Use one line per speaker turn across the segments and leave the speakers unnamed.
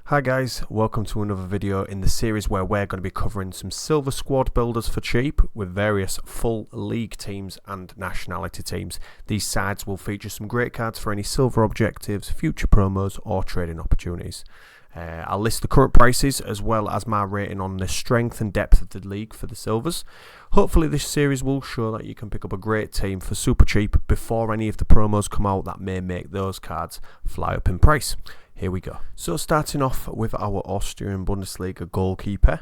Hi guys, welcome to another video in the series where we're going to be covering some silver squad builders for cheap with various full league teams and nationality teams. These sides will feature some great cards for any silver objectives, future promos or trading opportunities. I'll list the current prices as well as my rating on the strength and depth of the league for the silvers. Hopefully this series will show that you can pick up a great team for super cheap before any of the promos come out that may make those cards fly up in price. Here we go. So starting off with our Austrian Bundesliga goalkeeper,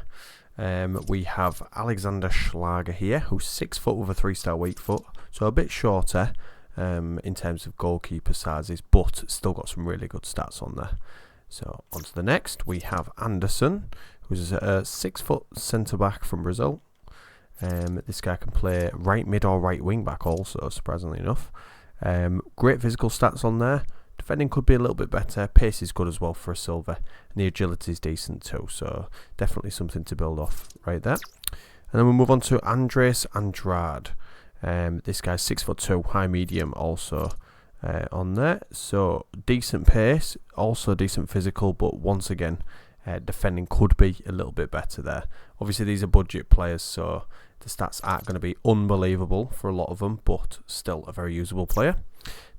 we have Alexander Schlager here, who's 6 foot with a 3-star weak foot, so a bit shorter in terms of goalkeeper sizes, but still got some really good stats on there. So on to the next, we have Anderson, who's a 6 foot centre back from Brazil. This guy can play right mid or right wing back also, surprisingly enough. Great physical stats on there. Defending could be a little bit better. Pace is good as well for a silver, and the agility is decent too, so definitely something to build off right there. And then we move on to Andres Andrade. This guy's 6'2", high medium also on there, so decent pace, also decent physical, but once again defending could be a little bit better there. Obviously these are budget players, so the stats aren't going to be unbelievable for a lot of them, but still a very usable player.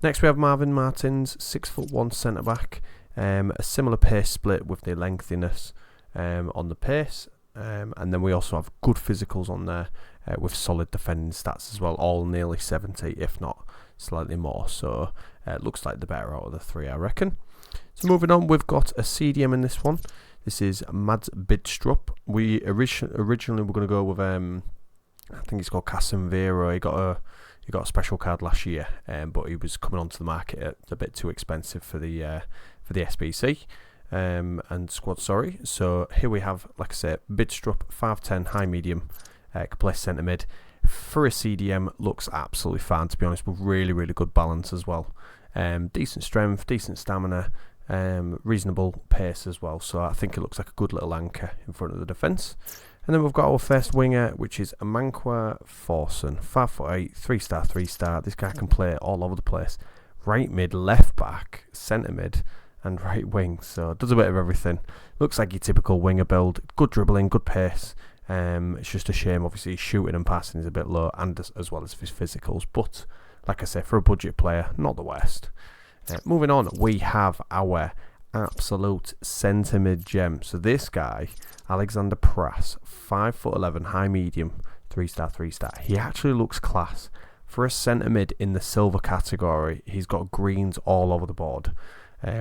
Next we have Marvin Martins, 6'1" centre back, a similar pace split with the lengthiness on the pace, and then we also have good physicals on there with solid defending stats as well, all nearly 70 if not slightly more, so it looks like the better out of the three, I reckon. So moving on, we've got a CDM in this one. This is Mads Bidstrup. We originally were going to go with I think he's called Casemiro. He got a special card last year, but he was coming onto the market at a bit too expensive for the SBC and squad. Sorry. So here we have, like I said, Bidstrup, 5'10", high medium, can play centre mid. For a CDM, looks absolutely fine, to be honest, with really good balance as well. Decent strength, decent stamina, reasonable pace as well. So I think it looks like a good little anchor in front of the defence. And then we've got our first winger, which is Amankwa Forson, 5'8", 3-star, 3-star. This guy can play all over the place. Right mid, left back, centre mid, and right wing. So does a bit of everything. Looks like your typical winger build. Good dribbling, good pace. It's just a shame, obviously, his shooting and passing is a bit low, and as well as his physicals. But like I say, for a budget player, not the worst. Moving on, we have our absolute centre mid gem. So this guy, Alexander Prass, 5'11", high medium, 3-star, 3-star. He actually looks class. For a centre mid in the silver category, he's got greens all over the board,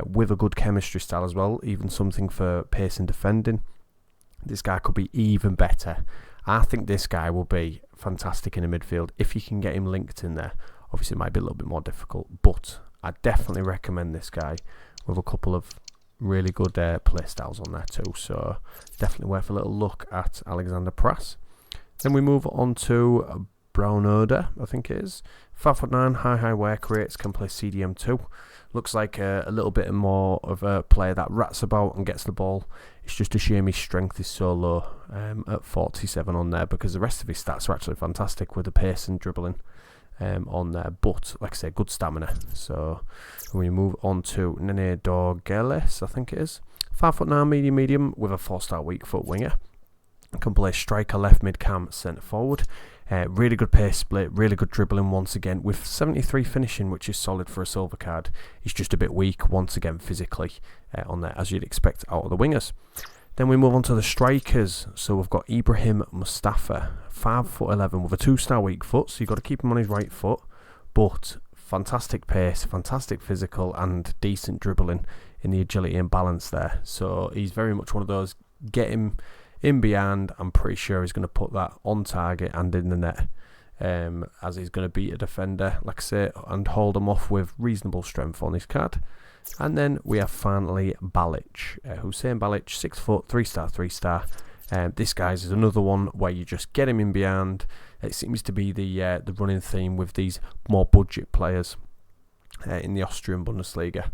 with a good chemistry style as well, even something for pace and defending. This guy could be even better. I think this guy will be fantastic in the midfield if you can get him linked in there. Obviously it might be a little bit more difficult, but I definitely recommend this guy with a couple of really good play styles on there too, so definitely worth a little look at Alexander Prass. Then we move on to Braunoda, I think it is, 5'9", high work rates, can play CDM too. Looks like a little bit more of a player that rats about and gets the ball. It's just a shame his strength is so low at 47 on there, because the rest of his stats are actually fantastic with the pace and dribbling on there, but like I say, good stamina. So we move on to Nene Dorgeles, I think it is, 5'9", medium with a 4-star weak foot winger. Can play striker, left mid cam, centre forward. Really good pace split, really good dribbling once again, with 73 finishing, which is solid for a silver card. He's just a bit weak once again physically on there, as you'd expect out of the wingers. Then we move on to the strikers. So we've got Ibrahim Mustafa, 5'11", with a 2-star weak foot, so you've got to keep him on his right foot, but fantastic pace, fantastic physical, and decent dribbling in the agility and balance there. So he's very much one of those, get him in behind, I'm pretty sure he's going to put that on target and in the net, as he's going to beat a defender, like I say, and hold him off with reasonable strength on his card. And then we have finally Balic, Hussein Balic, 6 foot, 3-star, 3-star. This guy's is another one where you just get him in behind. It seems to be the running theme with these more budget players in the Austrian Bundesliga.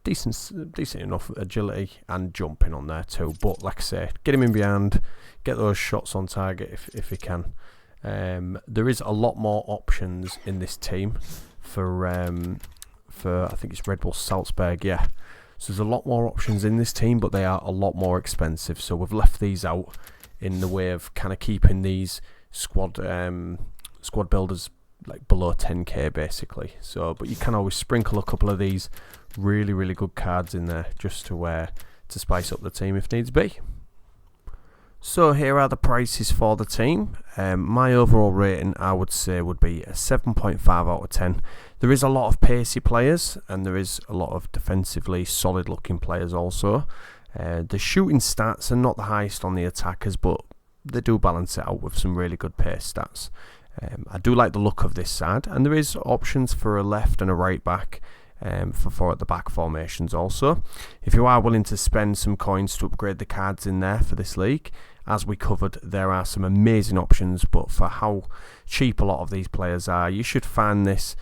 Decent enough agility and jumping on there too, but like I say, get him in behind, get those shots on target if he can. There is a lot more options in this team for I think it's Red Bull Salzburg, yeah. So there's a lot more options in this team, but they are a lot more expensive. So we've left these out in the way of kind of keeping these squad builders like below 10k basically. So, but you can always sprinkle a couple of these really good cards in there just to spice up the team if needs be. So here are the prices for the team. My overall rating, I would say, would be a 7.5 out of 10. There is a lot of pacey players and there is a lot of defensively solid looking players also. The shooting stats are not the highest on the attackers, but they do balance it out with some really good pace stats. I do like the look of this side, and there is options for a left and a right back for 4 at the back formations also. If you are willing to spend some coins to upgrade the cards in there for this league, as we covered, there are some amazing options, but for how cheap a lot of these players are, you should find this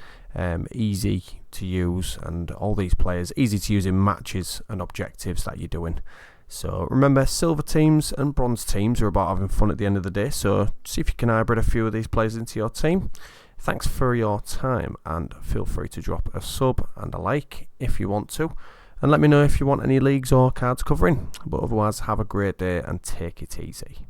easy to use, and all these players easy to use in matches and objectives that you're doing. So remember, silver teams and bronze teams are about having fun at the end of the day, so see if you can hybrid a few of these players into your team. Thanks for your time, and feel free to drop a sub and a like if you want to, and let me know if you want any leagues or cards covering. But otherwise, have a great day and take it easy.